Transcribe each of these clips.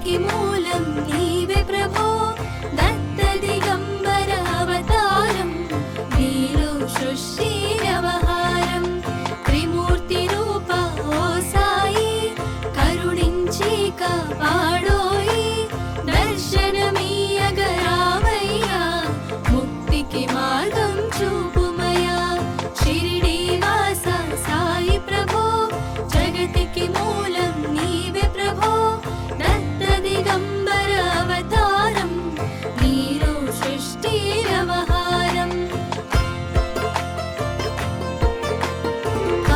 జగతికి మూలం నీవే ప్రభో దత్త దిగంబర అవతారం నీలో సృష్టి వ్యవహారం త్రిమూర్తి రూప ఓ సాయి కరుణించి కాపాడోయి దర్శనమీయగరావయ్యా ముక్తికి మార్గం చూపుమయా షిరిడి వాస సాయి ప్రభో జగతికి మూలం నీవే ప్రభో దత్త దిగంబర అవతారం నీలో సృష్టి వ్యవహారం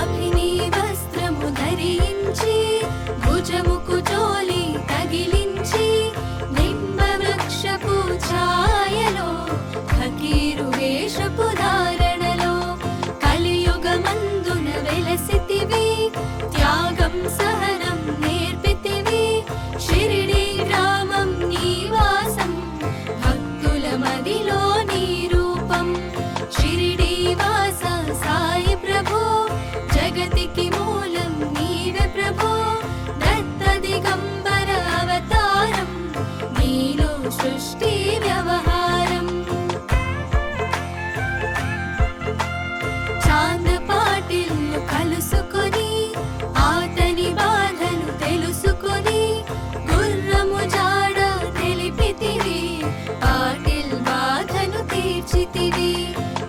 అభినీ వస్త్రము ధరించి భుజముకు జోలి తగిలించి నింబ వృక్షపు ఛాయలో ఫకీరు వేషపు ధారణలో కలియుగమందున వెలసితివి త్యాగం సహనం నేర్పితివి షిరిడి గ్రామం నీవాసం భక్తుల మదిలో నీ రూపం షిరిడి వాస సాయి ప్రభో జగతికి మూలం నీవే ప్రభో దత్త దిగంబర అవతారం నీలో సృష్టి వ్యవహారం చాంద పాటిల్ను కలుసుకొని ఆతని బాధలు తెలుసుకొని గుర్రము జాడ తెలిపితివి పాటిల్ బాధను తీర్చితివి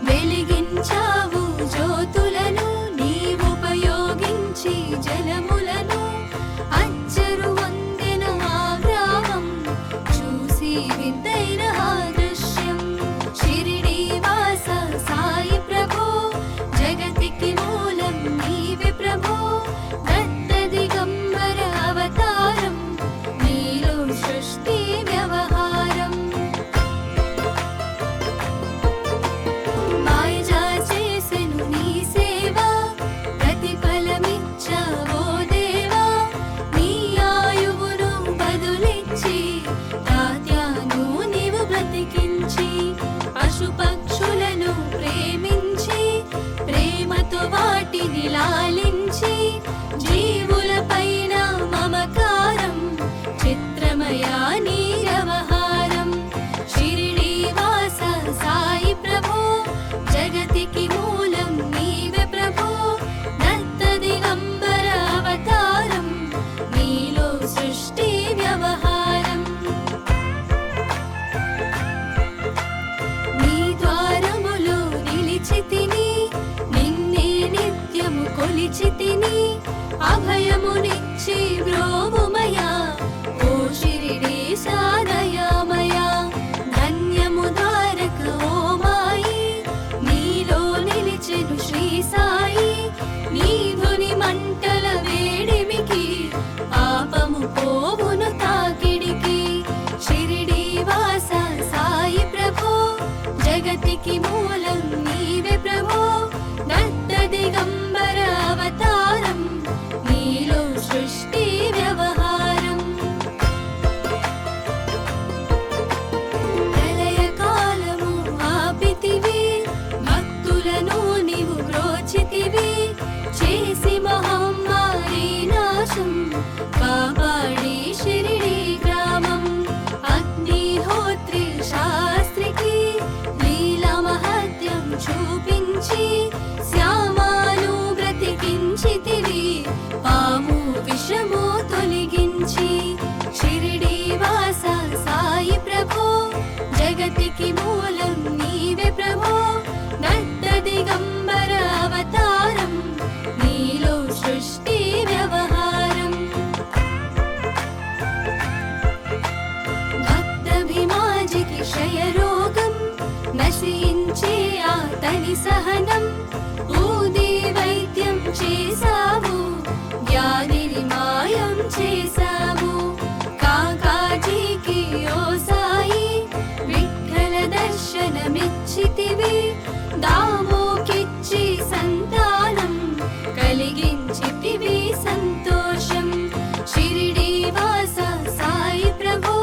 వెలిగించావు జ్యోతులను నీవుపయోగించి జలములను అచ్చరు వందెన ఆ గ్రామం చూసి వింతైన ఆ దృశ్యం షిరిడి వాస సాయి ప్రభో జగతికి మూలం నీవే ప్రభో దత్త దిగంబర అవతారం నీలో సృష్టి వ్యవహారం మాయజా చేసెను నీ సేవ ప్రతిఫలమిచ్చావో దేవా నీ ఆయువును బదులిచ్చి తాత్యాను నీవు బ్రతికించి పశుపక్షులను ప్రేమించి ప్రేమతో వాటిని లాలించి జీవులపైన మమకారం చిత్రమయా నీ వ్యవహారం షిరిడి వాస సాయి ప్రభో జగతికి మూలం నీవే ప్రభో దత్త దిగంబర అవతారం నీలో సృష్టి వ్యవహారం నీ ద్వారములో నిలిచితిని నిన్నే నిత్యము కొలిచితిని అభయమునిచ్చి బ్రోవుమయా ఓ షిరిడి సాదయామయా ధన్యము ద్వారక ఓ మాయి నీలో నిలిచెను శ్రీ సాయి నీ ధుని మంటల వేడిమికి పాపము పోవును తాకిడికి షిరిడి వాస సాయి ప్రభో జగతికి మూలం నీవే ప్రభో దత్త దిగంబర అవతారం నీలో సృష్టి వ్యవహారం ప్రళయ కాలము ఆపితివి భక్తులను నీవు బ్రోచితివి చేసి మహమ్మారి నాశం కాపాడి షిరిడి గ్రామం అగ్నిహోత్రి శాస్త్రికి లీలా మహత్యం చూపించి శ్యామాను బ్రతికించితివి పాము విషము తొలగించి షిరిడి వాస సాయి ప్రభో జగతికి మూలం నీవే ప్రభో దత్త దిగంబర అవతారం నీలో సృష్టి వ్యవహారం భక్తభిమాజికి క్షయరోగం నశించే ఆతని సహనం ఊది వైద్యం చేసావు వ్యాధిని మాయం చేసావు కాకాజీకి ఓ సాయి విఠ్ఠల దర్శనమిచ్చితివి దామోకిచ్చి సంతానం కలిగించితివి సంతోషం షిరిడి వాస సాయి ప్రభో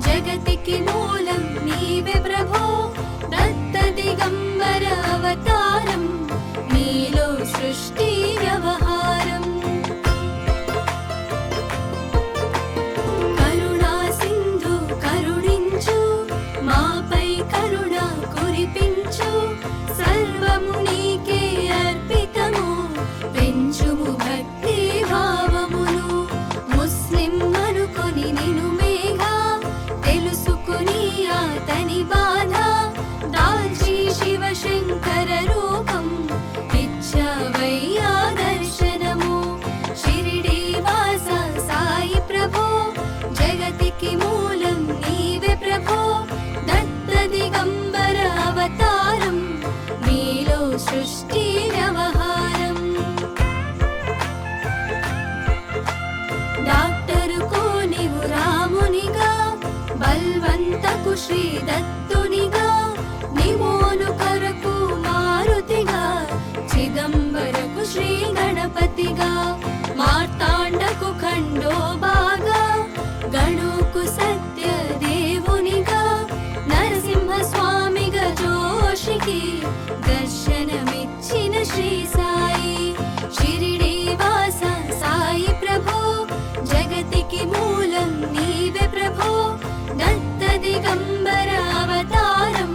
జగతికి మూలం నీవే ప్రభో దత్త దిగంబర అవతారం శ్రీ దత్తునిగా నిమోను కరకు మారుతిగా చిదంబరకు శ్రీ గణపతిగా మార్తాండకు ఖండోబాగా గణుకు సత్య దేవునిగా నరసింహ స్వామిగా జోషికి దర్శనమిచ్చిన శ్రీ సాయి షిరిడి వాస సాయి ప్రభో జగతికి మూలం నీవే ప్రభో దత్త దిగంబర అవతారం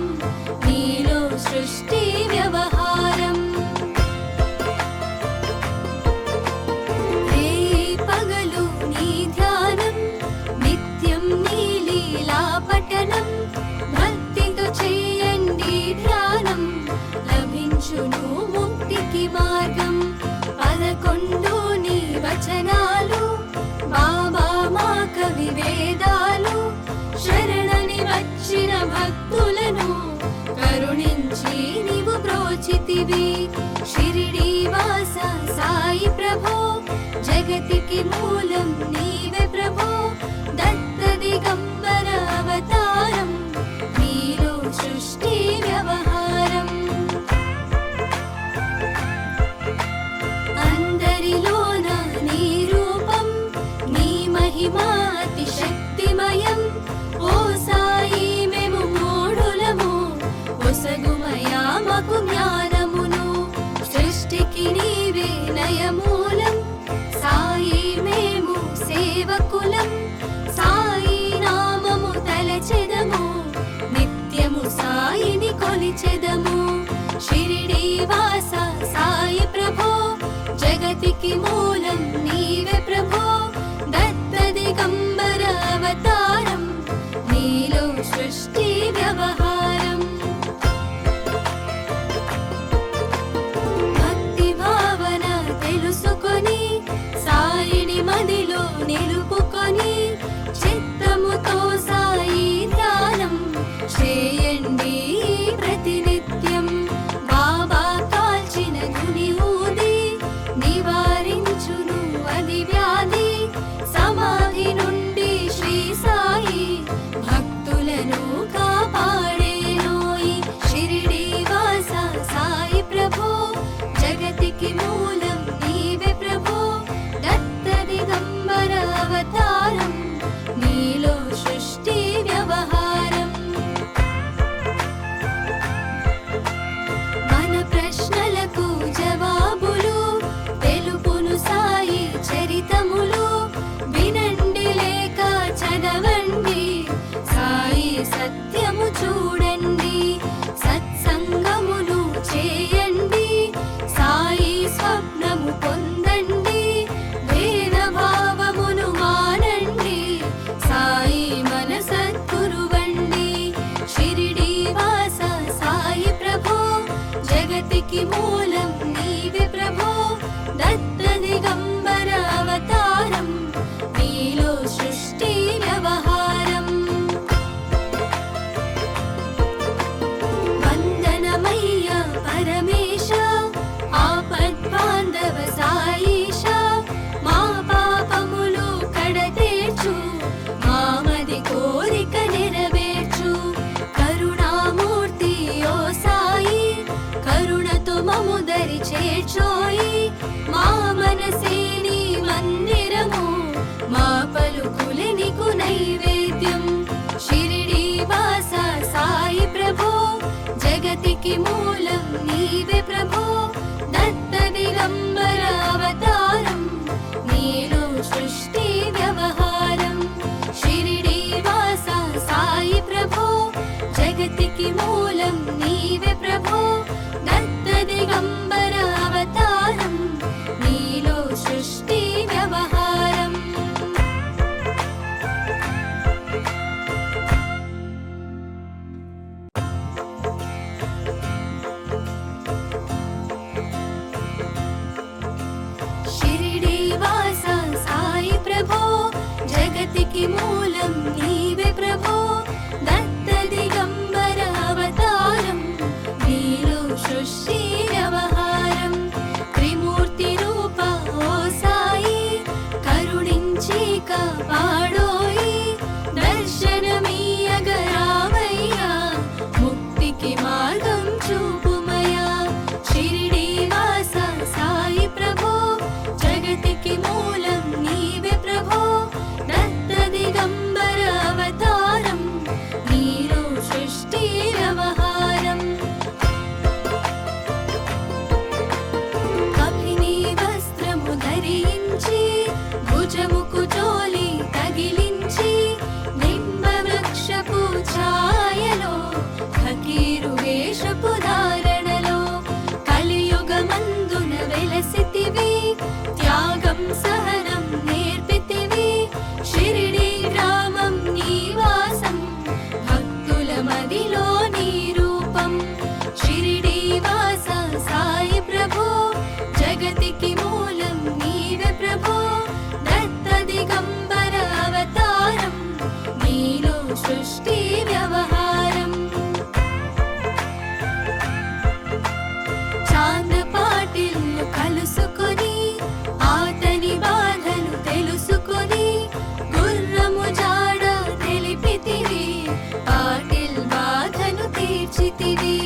నీలో సృష్టి వ్యవహారం రే పగలు నీ ధ్యానం నిత్యం నీ లీలా పఠనం భక్తితో చేయండి ధ్యానం లభించును ముక్తికి మార్గం 11 నీ వచనాలు బాబా మా కవి వేదాలు శరణని వచ్చిన భక్తులను కరుణించి నీవు బ్రోచితివి షిరిడి వాస సాయి ప్రభో జగతికి మూలం నీవే ప్రభో దత్త దిగంబర అవతారం నీలో సృష్టి వ్యవహారం అందరిలోన నీ రూపం నీ మహిమా అతి శక్తిమయం ఓ సాయి మేము మూఢులము ఒసగుమయా మాకు జ్ఞానమును సృష్టికి నీవే నయమూలం సాయి మేము సేవకులం సాయి నామము తలచెదము నిత్యము సాయిని కొలిచెదము షిరిడి వాస సాయి ప్రభో జగతికి మూలం నీవే ప్రభో దత్త దిగంబర అవతారం నీలో సృష్టి వ్యవహారం భక్తి భావన తెలుసుకొని సాయిని మదిలో నిలుపుకొని చిత్తముతో సాయి ధ్యానం చేయండి ప్రతినిత్యం బాబా కాల్చిన గుని ఊది నివారించును అది వ్యాధి సమాధి నుండి శ్రీ సాయి భక్తులను కాపాడేనోయి షిరిడి వాస సాయి ప్రభో జగతికి మూలం నీవే ప్రభో దత్త దిగంబర అవతారం నీలో సృష్టి వ్యవహారం మన ప్రశ్నలకు జవాబులు తెలుపును సాయి చరితములు వినండి లేక చదవండి సాయి సత్యము చూడండి సత్సంగమును చేయండి సాయి స్వప్నము పొందండి భేద భావమును మానండి సాయి మన సద్గురువండి షిరిడి వాస సాయి ప్రభో జగతికి మూలం నీవే ప్రభో దత్త దిగంబర అవతారం నీలో సృష్టి వ్యవహారం వందనమయ్య పరమేశ ఆపద్బాంధవ సాయిష మా పాపములు కడతేర్చు మామది కోరిక నెరవేర్చు కరుణామూర్తి ఓ సాయి కరుణతో మము దరి చేర్చోయి మా మనసే నీ మందిరము మా పలుకులే నీకు నైవేద్యం షిరిడి వాస సాయి ప్రభో జగతికి మూలం నీవే ప్రభో దత్త దిగంబర అవతారం నీలో సృష్టి వ్యవహారం షిరిడి వాస సాయి ప్రభో జగతికి మూలం నీవే ప్రభో దత్త దిగంబర అవతారం నీలో సృష్టి వ్యవహారం షిరిడి వాస సాయి ప్రభో జగతికి మూలం నీవే ప్రభో దత్త దిగంబర అవతారం నీలో సృష్టి వ్యవహారం త్రిమూర్తి రూప ఓ సాయి కరుణించి కాపాడోయి దర్శనమీయగరావయ్యా మార్గం చూపుమయా షిరిడి వాస సాయి ప్రభో జగతికి మూలం నీవే ప్రభో దత్త దిగంబర అవతారం నీలో సృష్టి వ్యవహారం అభినీ వస్త్రము ధరించి భుజముకు చోలి తగిలించి నింబ వృక్షపు ఛాయలో ఫకీరు వేషపు ధారణలో కలియుగమందున వెలసితివి త్యాగం సహనం నేర్పితివి షిరిడి గ్రామం నీవాసం భక్తుల మదిలో నీ రూపం షిరిడి వాస సాయి ప్రభో జగతికి మూలం నీవే ప్రభో దత్త దిగంబర అవతారం నీలో సృష్టి వ్యవహారం చాంద పాటిల్లు కలుసుకొని ఆతని బాధలు తెలుసుకొని గుర్రము జాడ తెలిపితివి పాటిల్ బాధను తీర్చితివి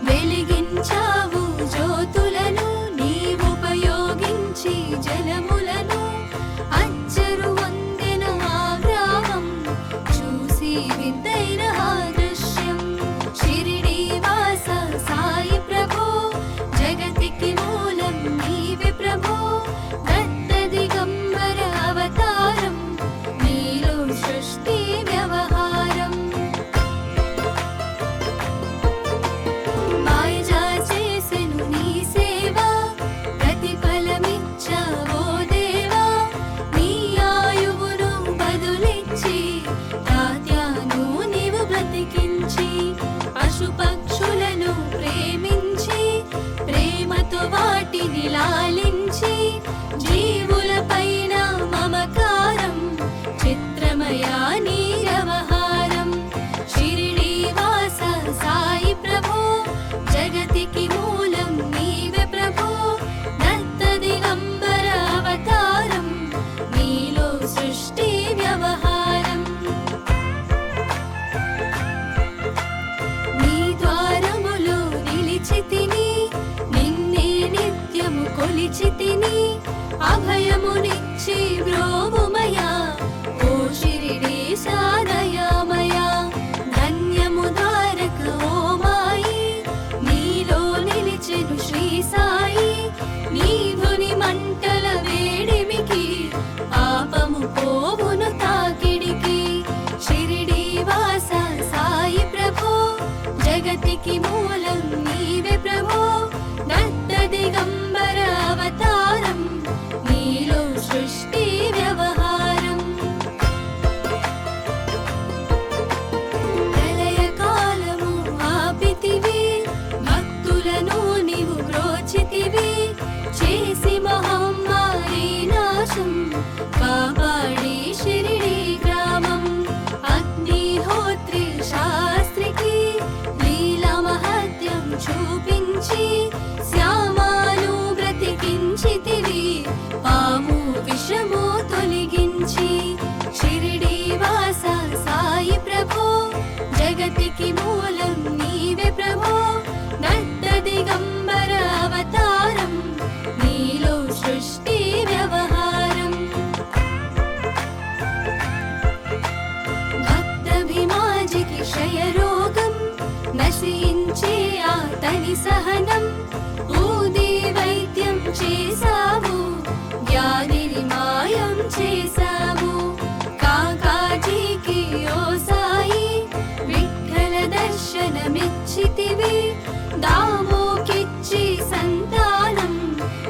వెలిగించావు జ్యోతులను నీవుపయోగించి జలములను అచ్చరు వందెన ఆ గ్రామం చూసి వింతైన ఆ దృశ్యం షిరిడి వాస సాయి ప్రభో జగతికి మూలం నీవే ప్రభో దత్త దిగంబర అవతారం నీలో సృష్టి వ్యవహారం మాయజా చేసెను నీ సేవ ప్రతిఫలమిచ్చావో దేవా నీ ఆయువును బదులిచ్చి తాత్యాను నీవు బ్రతికించి పశుపక్షులను ప్రేమించి ప్రేమతో వాటిని లాలించి జీవులపైన మమకారం చిత్రమయా నీ వ్యవహారం షిరిడి వాస సాయి ప్రభో జగతికి మూలం నీవే ప్రభో దత్త దిగంబర అవతారం నీలో సృష్టి వ్యవహారం నీ ద్వారములో నిలిచితిని నిన్నే నిత్యము కొలిచితిని అభయమునిచ్చి బ్రోవుమయా ఓ షిరిడి సాదయామయా ధన్యము ధారక ఓ మాయి నీలో నిలిచెను శ్రీ సాయి నీ ధుని మంటల వేడిమికి పాపము పోవును తాకిడికి షిరిడి వాస సాయి ప్రభో జగతికి మూలం నీవే ప్రభో దత్త దిగంబర అవతారం నీలో సృష్టి వ్యవహారం ప్రళయ కాలము ఆపితివి భక్తులను నీవు బ్రోచితివి చేసి మహమ్మారి నాశం కాపాడి షిరిడి గ్రామం అగ్నిహోత్రి శాస్త్రికి లీలా మహత్యం చూపించి శ్యామాను బ్రతికించితివి పాము విషము తొలగించి షిరిడి వాస సాయి ప్రభో జగతికి మూలం నీవే ప్రభో దత్త దిగంబర అవతారం నీలో సృష్టి వ్యవహారం భక్తభిమాజికి క్షయరోగం నశించే ఆతని సహనం ఊది వైద్యం చేసావు వ్యాధిని మాయం చేసావు కాకాజీకి ఓ సాయి విఠల దర్శనమిచ్చితివి దామోకిచ్చి సంతానం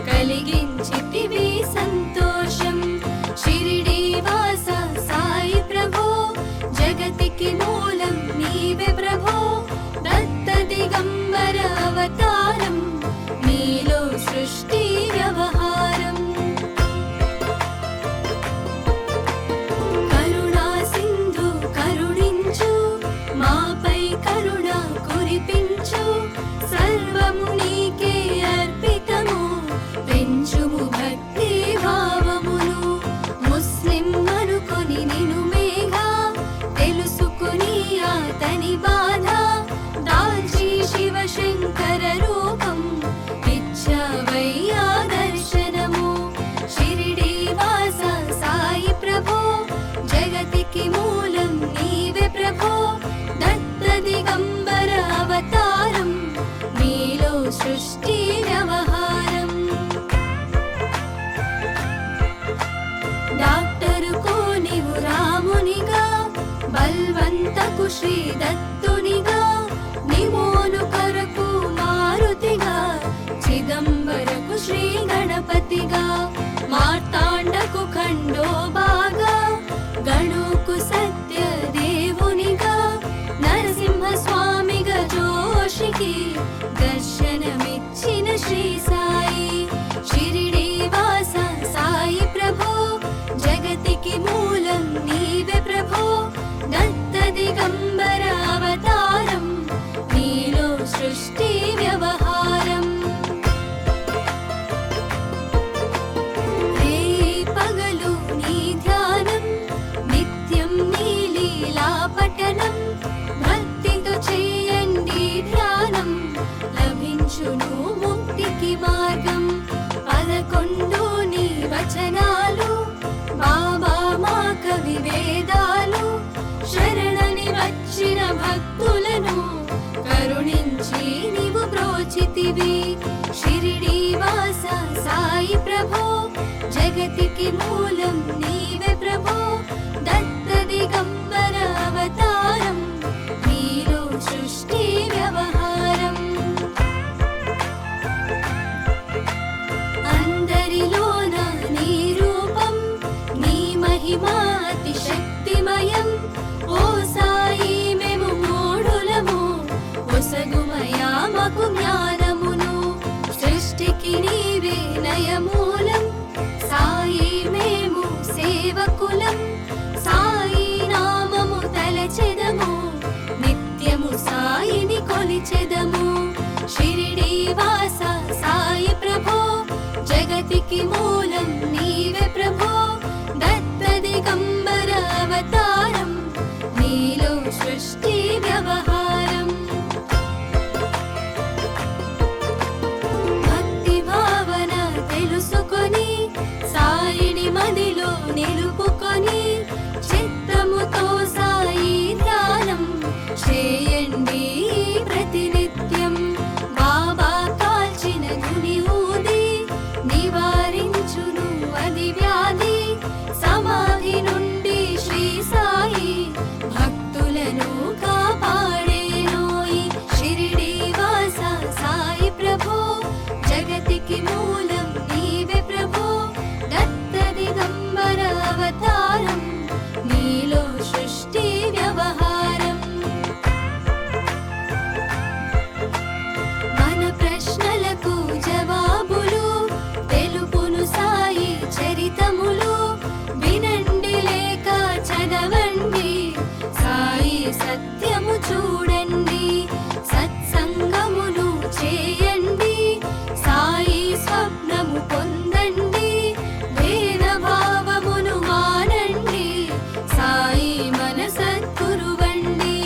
కలిగించితివి సంతోషం షిరిడి వాస సాయి ప్రభో జగతికి మూలం నీవే ప్రభో దత్త దిగంబర అవతారం నీలో సృష్టి వ్యవహారం కరుణా సింధు కరుణించు మాపై కరుణ కురిపించు సర్వము నీకే అర్పితము పెంచుము భక్తి భావమును ముస్లిం అనుకొని నిను మేఘా తెలుసుకుని అతని బాధ దాల్చి శివ సృష్టి వ్యవహారం. డాక్టరుకు నీవు రామునిగా, బల్వంతకు శ్రీ దత్తునిగా, నిమోను కొరకు మారుతిగా, చిదంబరకు శ్రీ గణపతిగా, మార్తాండకు ఖండోబాగా, గణుకు సత్య దేవునిగా, నరసింహ స్వామిగా జోషికి దర్శనమిచ్చిన శ్రీ సాయి. షిరిడి వాస సాయి ప్రభో, జగతికి మూలం నీవే ప్రభో, దత్త దిగంబర అవతారం, నీలో సృష్టి వ్యవహారం. రే పగలు నీ ధ్యానం, నిత్యం నీ లీలా పఠనం, భక్తితో చేయండి ధ్యానం, లభించును ముక్తికి మార్గం. 11 నీ వచనాలు, బాబా మా కవి వేదాలు, శరణని వచ్చిన భక్తులను కరుణించి నీవు బ్రోచితివి. షిరిడి వాస సాయి ప్రభో, జగతికి మూలం నీవే ప్రభో, దత్త దిగంబర అవతారం, నీలో సృష్టి వ్యవహారం. అందరిలోన నీ రూపం, నీ మహిమా అతి శక్తిమయం. ఓ సాయి మేము మూఢులము, ఒసగుమయా మాకు జ్ఞానమును, సృష్టికి నీవే నయమూలం. సాయి మేము సేవకులం, సాయి నామము తలచెదము, నిత్యము సాయిని కొలిచెదము. షిరిడి వాస సాయి ప్రభో, జగతికి మూలం నీవే ప్రభో, దత్త దిగంబర అవతారం, నీలో సృష్టి వ్యవహారం. భక్తి భావన తెలుసుకొని, సాయిని మదిలో నిలుపుకొని, చిత్తముతో సాయి ధ్యానం చేయండి ప్రతినిత్యం. బాబా కాల్చిన గుని ఊది, నివారించును అది వ్యాధి, సమాధి నుండి శ్రీ సాయి భక్తులను కాపాడేనోయి. షిరిడి వాస సాయి ప్రభో, జగతికి మూలం నీవే ప్రభో, దత్త దిగంబర అవతారం, నీలో సృష్టి వ్యవహారం. మన ప్రశ్నలకు జవాబులు తెలుపును సాయి చరితములు, వినండి లేక చదవండి, సాయి సత్యము చూడండి, సత్సంగమును చేయండి, సాయి స్వప్నము పొందండి, భేద భావమును మానండి, సాయి మన సద్గురువండి.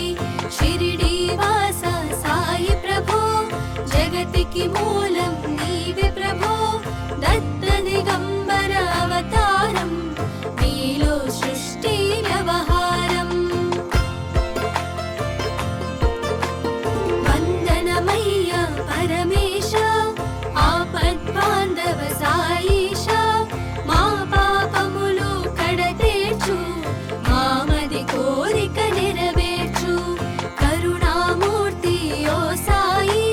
షిరిడి వాస సాయి ప్రభో, జగతికి మూలం నీవే ప్రభో, దత్త దిగంబర అవతారం, నీలో సృష్టి వ్యవహారం. వందనమయ్య పరమేశ, ఆపద్బాంధవ సాయిష, మా పాపములు కడతేర్చు, మామది కోరిక నెరవేర్చు. కరుణామూర్తి ఓ సాయి,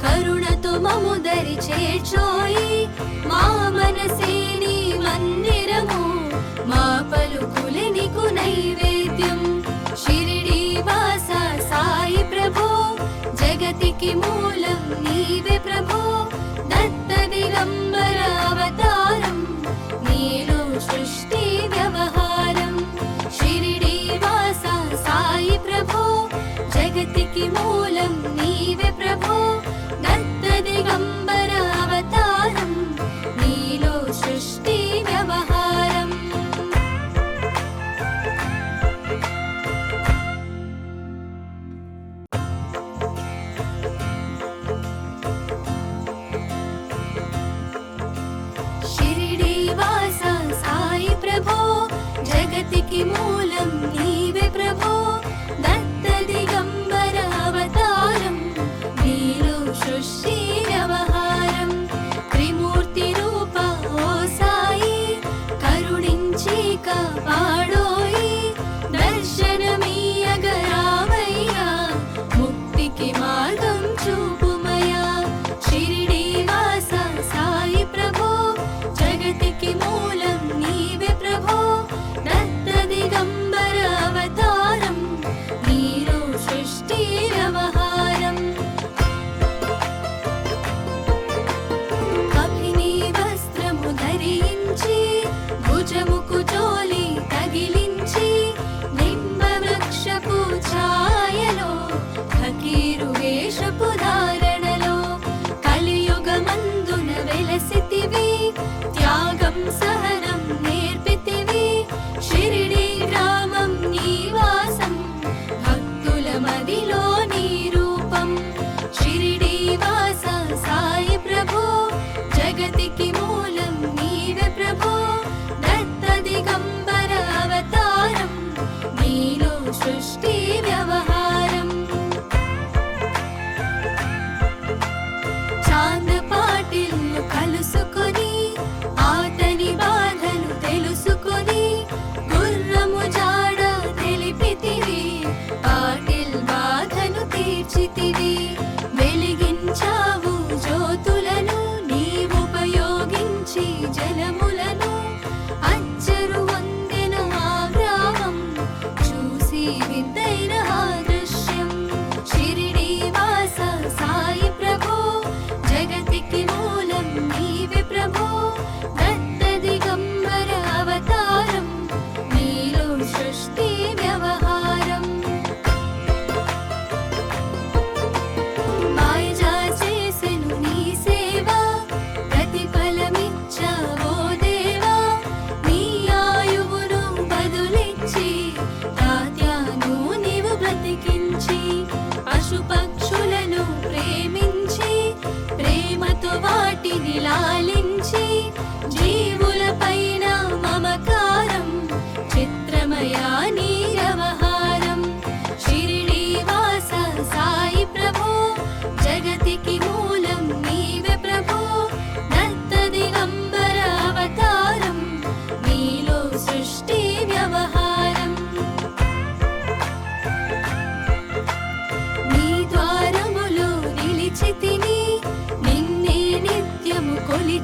కరుణతో మము దరి చేర్చోయి, మా మనసే నీ మందిరము, మా పలుకులే నీకు నైవేద్యం. షిరిడి వాస సాయి ప్రభో, జగతికి మూలం నీవే ప్రభో, దత్త దిగంబర అవతారం, నీలో సృష్టి వ్యవహారం. షిరిడి వాస సాయి ప్రభో, జగతికి మూలం నీవే ప్రభో, దత్త దిగంబర అవతారం, నీలో సృష్టి వ్యవహారం. షిరిడి వాస సాయి ప్రభో, జగతికి మూలం నీవే ప్రభో, దత్త దిగంబర అవతారం, నీలో సృష్టి వ్యవహారం.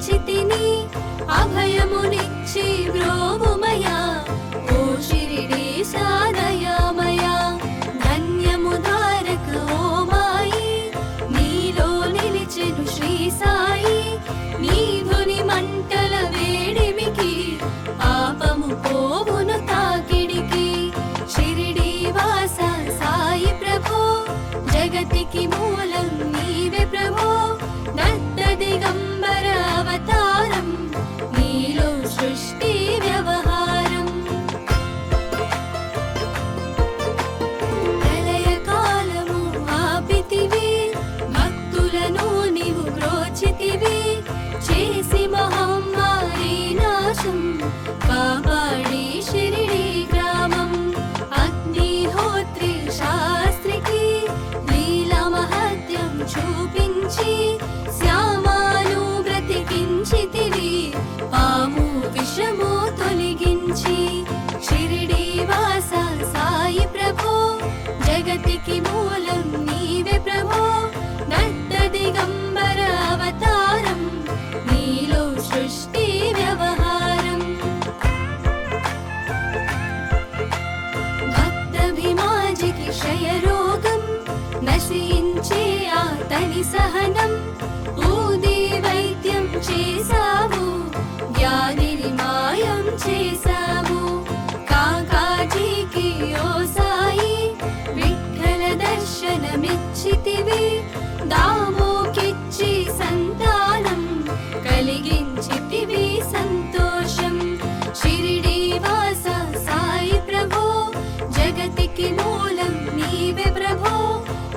కొలిచితిని అభయమునిచ్చి బ్రోవుమయా ఓ షిరిడీశ దయామయా ధన్యము ద్వారక ఓ మాయి నీలో నిలిచెను శ్రీ సాయి నీ ధుని మంటల వేడిమికి పాపము పోవును తాకిడికి షిరిడీ వాస సాయి ప్రభో జగతికి మూలం నీవే ప్రభో దత్త దిగంబర అవతారం నీలో సృష్టి వ్యవహారం ప్రళయ కాలము ఆపితివి భక్తులను నీవు బ్రోచితివి చేసి మహమ్మారి నాశం కాపాడి షిరిడీ గ్రామం అగ్నిహోత్రి శాస్త్రికి లీలా మహత్యం చూపించి శ్యామాను బ్రతికించితివి పాము విషము తొలగించి షిరిడీ వాస సాయి ప్రభో జగతికి మూలం నీవే ప్రభో దత్త దిగంబర అవతారం నీలో సృష్టి వ్యవహారం భక్తభిమాజికి క్షయరోగం నశించే ఆతని సహనం ఊది వైద్యం చేసావు వ్యాధిని మాయం చేసావు కాకాజీకి ఓ సాయి విఠ్ఠల దర్శనమిచ్చితివి దామోకిచ్చి సంతానం కలిగించితివి సంతోషం షిరిడీ వాస సాయి ప్రభో జగతికి మూలం నీవే ప్రభో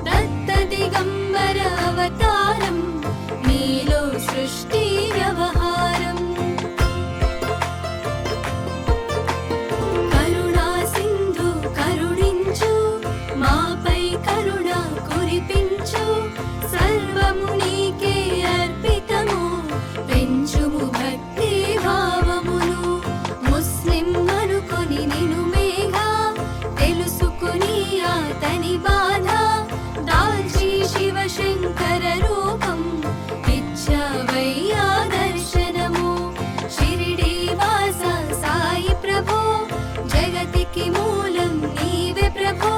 దత్త దిగంబర అవతారం నీలో సృష్టి వ్యవహారం కరుణా సింధు కరుణించు మాపై కరుణ కురిపించు సర్వము నీకే అర్పితము పెంచుము భక్తి భావమును ముస్లిం అనుకొని నిను మేఘా తెలుసుకుని ఆతని బాధ దాల్చి శివశంకర రూపం ఇచ్చావయ్యా దర్శనము షిరిడీ వాస సాయి ప్రభో జగతికి మూలం నీవే ప్రభో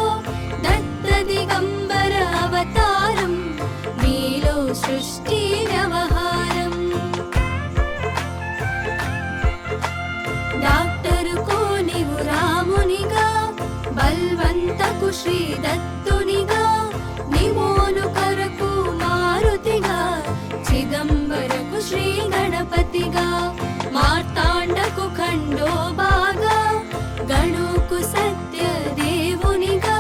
దత్త దిగంబర అవతారం నీలో సృష్టి వ్యవహారం డాక్టరుకు నీవు రామునిగా బల్వంతకు శ్రీ దత్తునిగా నిమోను కరకు మారుతిగా చిదంబరకు శ్రీ గణపతిగా మార్తాండకు ఖండోబాగా గణుకు సత్య దేవునిగా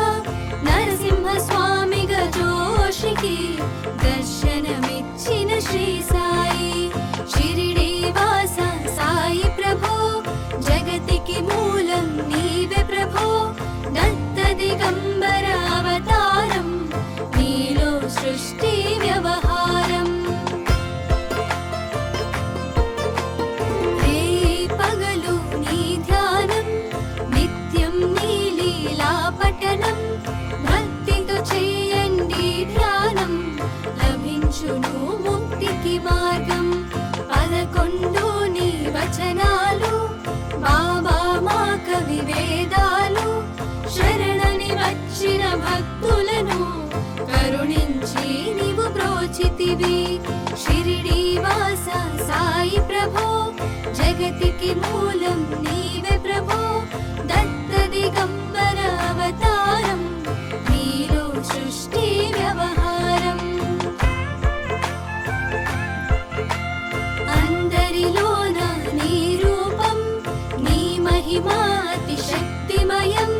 నరసింహ స్వామిగా జోషికి దర్శనమిచ్చిన శ్రీ సాయి షిరిడీ వాస సాయి ప్రభో జగతికి మూలం నీవే ప్రభో దత్త దిగంబర అవతారం నీలో సృష్టి వ్యవహారం రే పగలు నీ ధ్యానం నిత్యం నీ లీలా పఠనం భక్తితో చేయండి ధ్యానం లభించును ముక్తికి మార్గం 11 నీ వచనాలు బాబా మా కవి వేదాలు శరణని వచ్చిన భక్తులను కరుణించి నీవు బ్రోచితివి షిరిడీ వాస సాయి ప్రభో జగతికి మూలం నీవే ప్రభో దత్త దిగంబర అవతారం నీలో సృష్టి వ్యవహారం అందరిలోన నీ రూపం నీ మహిమా అతి శక్తిమయం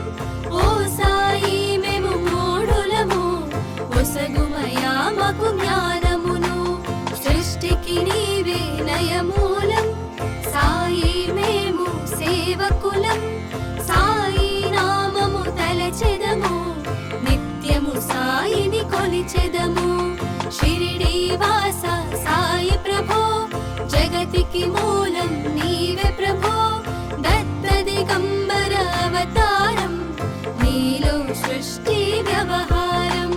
ఓ సాయి మేము మూఢులము ఒసగుమయా మాకు జ్ఞానమును సృష్టికి నీవే నయమూలం సాయి మేము సేవకులం సాయి నామము తలచెదము నిత్యము సాయిని కొలిచెదము షిరిడీ వాస సాయి ప్రభో జగతికి మూలం నీవే ప్రభో దత్త దిగంబర అవతారం నీలో సృష్టి వ్యవహారం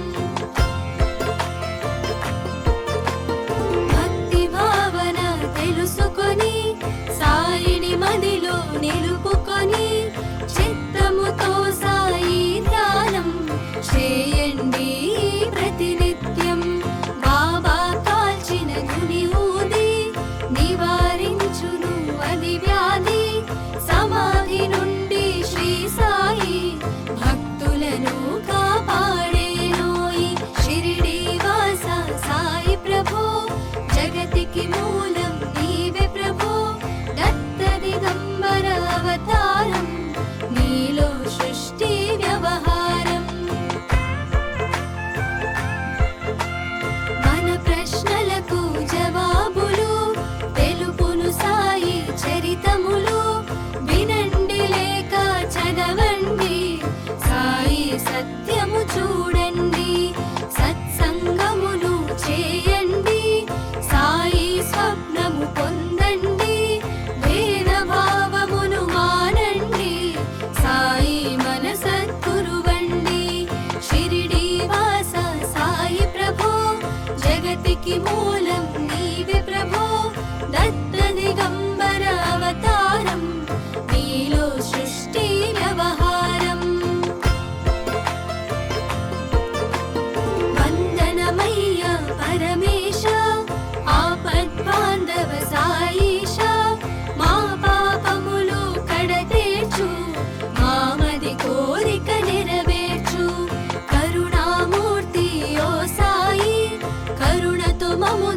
భక్తి భావన తెలుసు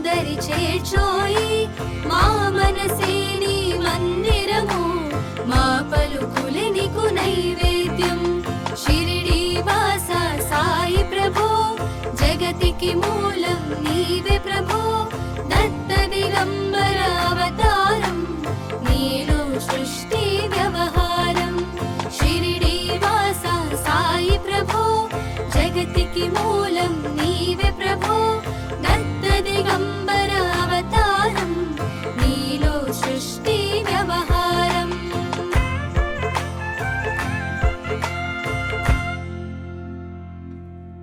దరి చేర్చోయి మా మనసే నీ మందిరము మా పలుకులే నీకు నైవేద్యం షిరిడి వాస సాయి ప్రభు జగతికి మూలం నీవే ప్రభు